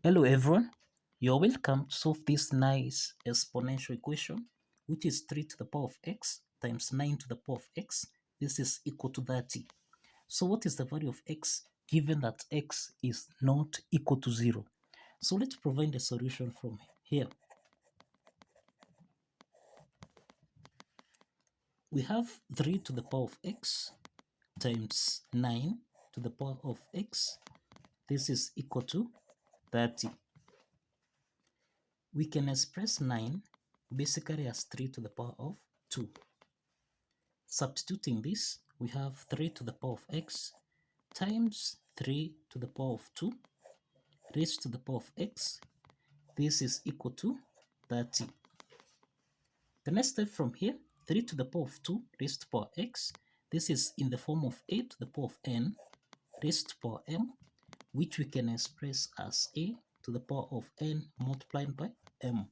Hello everyone, you're welcome to solve this nice exponential equation, which is 3 to the power of x times 9 to the power of x. This is equal to 30. So what is the value of x given that x is not equal to 0? So let's provide a solution from here. We have 3 to the power of x times 9 to the power of x. This is equal to 30. We can express 9 basically as 3 to the power of 2. Substituting this, we have 3 to the power of x times 3 to the power of 2 raised to the power of x. This is equal to 30. The next step from here, 3 to the power of 2 raised to the power of x. This is in the form of a to the power of n raised to the power m, which we can express as a to the power of n multiplied by m.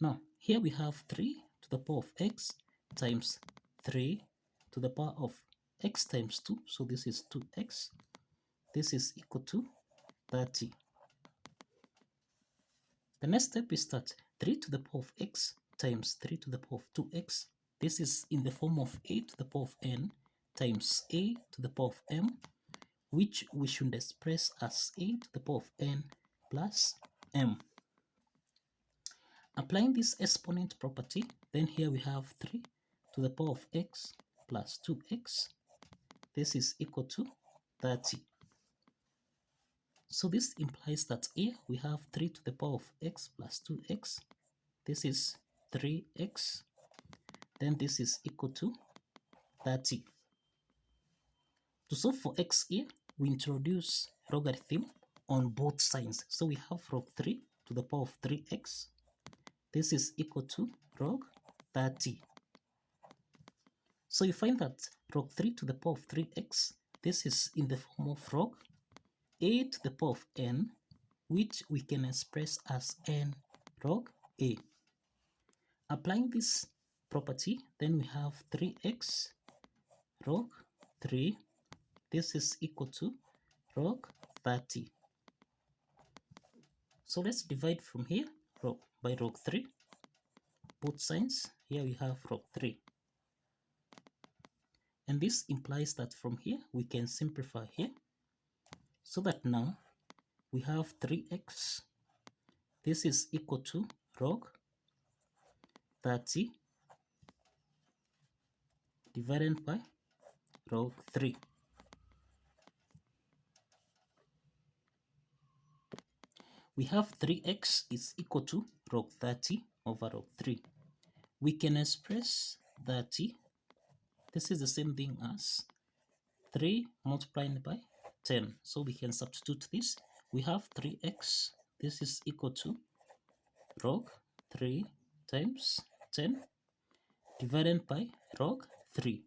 Now, here we have 3 to the power of x times 3 to the power of x times 2. So this is 2x. This is equal to 30. The next step is that 3 to the power of x times 3 to the power of 2x. This is in the form of a to the power of n times a to the power of m, which we should express as a to the power of n plus m. Applying this exponent property, then here we have 3 to the power of x plus 2x. This is equal to 30. So this implies that here we have 3 to the power of x plus 2x. This is 3x. Then this is equal to 30. To solve for x here, we introduce logarithm on both sides. So we have log 3 to the power of 3x. This is equal to log 30. So you find that log 3 to the power of 3x, this is in the form of log a to the power of n, which we can express as n log a. Applying this property, then we have 3x log 3. This is equal to log 30. So let's divide from here by log 3. Both sides, here we have log 3. And this implies that from here, we can simplify here. So that now, we have 3x. This is equal to log 30 divided by log 3. We have 3x is equal to log 30 over log 3. We can express 30. This is the same thing as 3 multiplied by 10. So we can substitute this. We have 3x. This is equal to log 3 times 10 divided by log 3.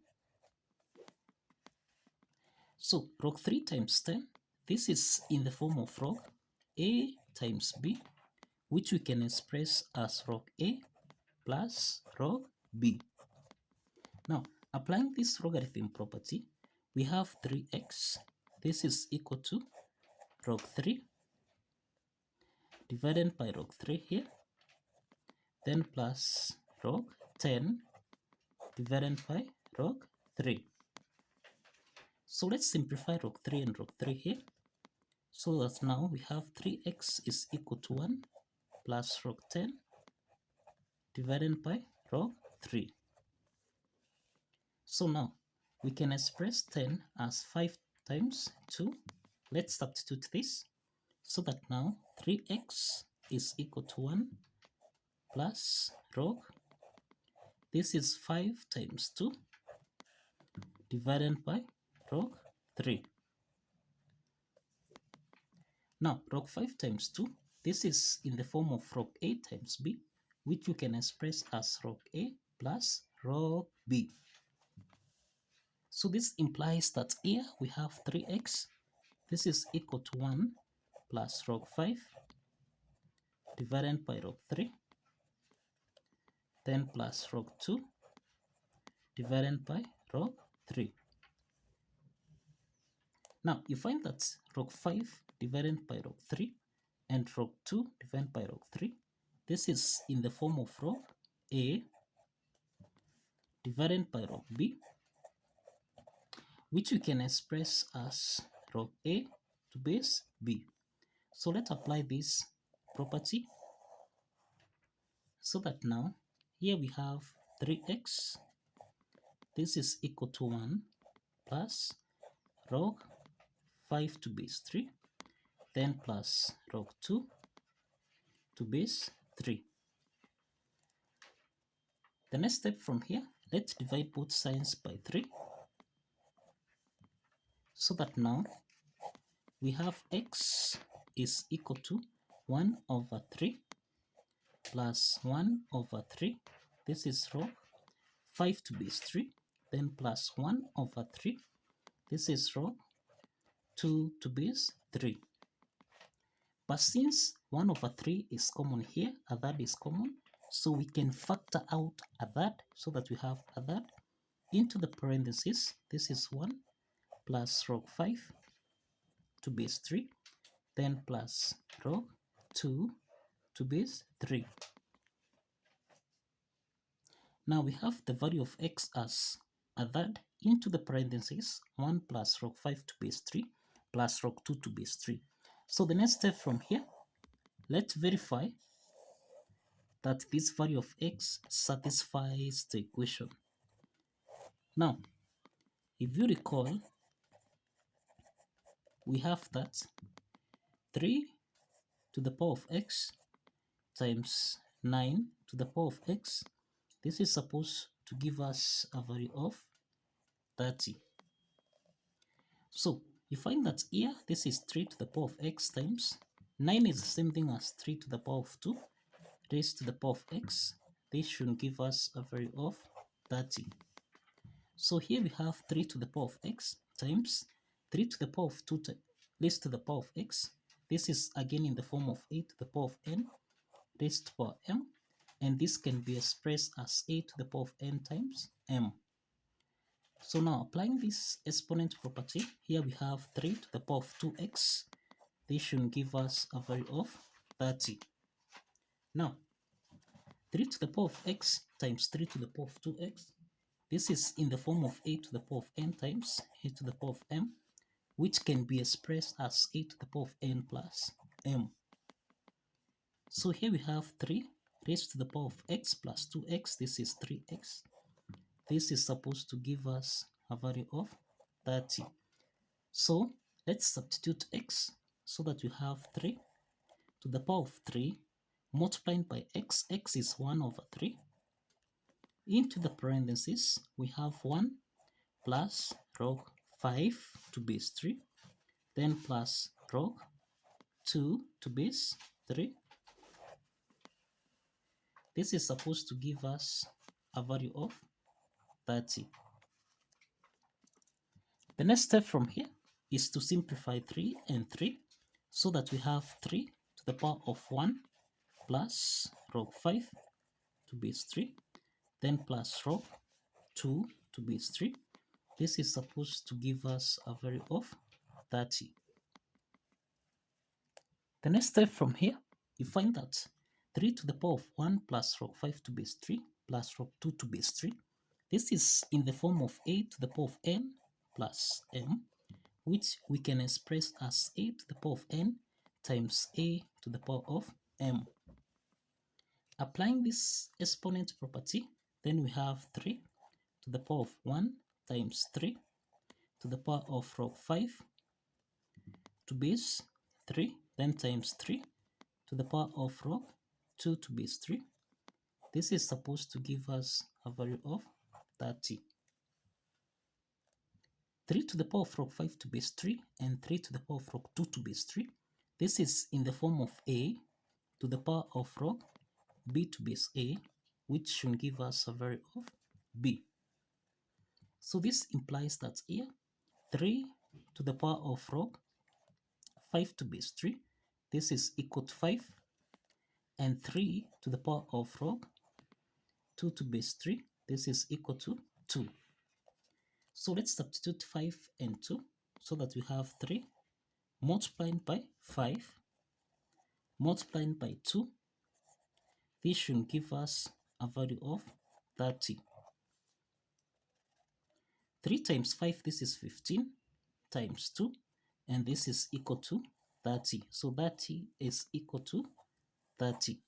So log 3 times 10, this is in the form of log a times b, which we can express as log a plus log b. Now, applying this logarithm property, we have 3x. This is equal to log 3 divided by log 3 here, then plus log 10 divided by log 3. So let's simplify log 3 and log 3 here. So that now we have 3x is equal to 1 plus log 10 divided by log 3. So now we can express 10 as 5 times 2. Let's substitute this. So that now 3x is equal to 1 plus log. This is 5 times 2 divided by log 3. Now, log 5 times 2, this is in the form of log a times b, which you can express as log a plus log b. So this implies that here we have 3x. This is equal to 1 plus log 5 divided by log 3, then plus log 2 divided by log 3. Now, you find that log 5 divided by log 3 and log 2 divided by log 3. This is in the form of log A divided by log B, which we can express as log A to base B. So let's apply this property so that now here we have 3x. This is equal to 1 plus log 5 to base 3, then plus log 2 to base 3. The next step from here, let's divide both sides by 3 so that now we have x is equal to 1 over 3 plus 1 over 3. This is log 5 to base 3, then plus 1 over 3. This is log 2 to base 3. But since 1 over 3 is common here, a third is common, so we can factor out a third so that we have a third into the parentheses. This is 1 plus log 5 to base 3, then plus log 2 to base 3. Now we have the value of x as a third into the parentheses, 1 plus log 5 to base 3 plus log 2 to base 3. So the next step from here, let's verify that this value of x satisfies the equation. Now, if you recall, we have that 3 to the power of x times 9 to the power of x. This is supposed to give us a value of 30. So you find that here, this is 3 to the power of x times 9 is the same thing as 3 to the power of 2 raised to the power of x. This should give us a value of 30. So here we have 3 to the power of x times 3 to the power of 2 raised to the power of x. This is again in the form of a to the power of n raised to the power m, and this can be expressed as a to the power of n times m. So now applying this exponent property, here we have 3 to the power of 2x. This should give us a value of 30. Now, 3 to the power of x times 3 to the power of 2x, this is in the form of a to the power of n times a to the power of m, which can be expressed as a to the power of n plus m. So here we have 3 raised to the power of x plus 2x. This is 3x. This is supposed to give us a value of 30. So let's substitute x so that we have 3 to the power of 3 multiplied by x. X is 1 over 3. Into the parentheses, we have 1 plus log 5 to base 3, then plus log 2 to base 3. This is supposed to give us a value of 30. The next step from here is to simplify 3 and 3 so that we have 3 to the power of 1 plus log 5 to base 3, then plus log 2 to base 3. This is supposed to give us a value of 30. The next step from here, you find that 3 to the power of 1 plus log 5 to base 3 plus log 2 to base 3. This is in the form of a to the power of n plus m, which we can express as a to the power of n times a to the power of m. Applying this exponent property, then we have 3 to the power of 1 times 3 to the power of log 5 to base 3, then times 3 to the power of log 2 to base 3. This is supposed to give us a value of 30. 3 to the power of log 5 to base 3 and 3 to the power of log 2 to base 3. This is in the form of a to the power of log b to base a, which should give us a value of b. So this implies that here 3 to the power of log 5 to base 3, this is equal to 5, and 3 to the power of log 2 to base 3, this is equal to 2. So let's substitute 5 and 2 so that we have 3 multiplying by 5, multiplying by 2, this should give us a value of 30. 3 times 5, this is 15, times 2, and this is equal to 30. So 30 is equal to 30.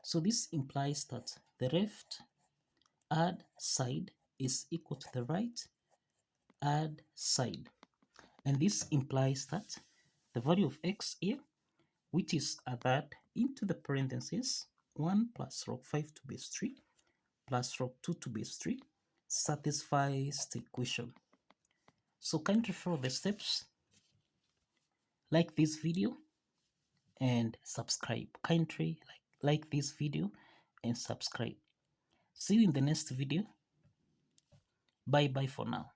So this implies that the left add side is equal to the right add side. And this implies that the value of x here, which is add into the parentheses 1 plus log 5 to base 3 plus log 2 to base 3 satisfies the equation. So kindly follow the steps, like this video and subscribe. Kindly like this video and subscribe. See you in the next video. Bye bye for now.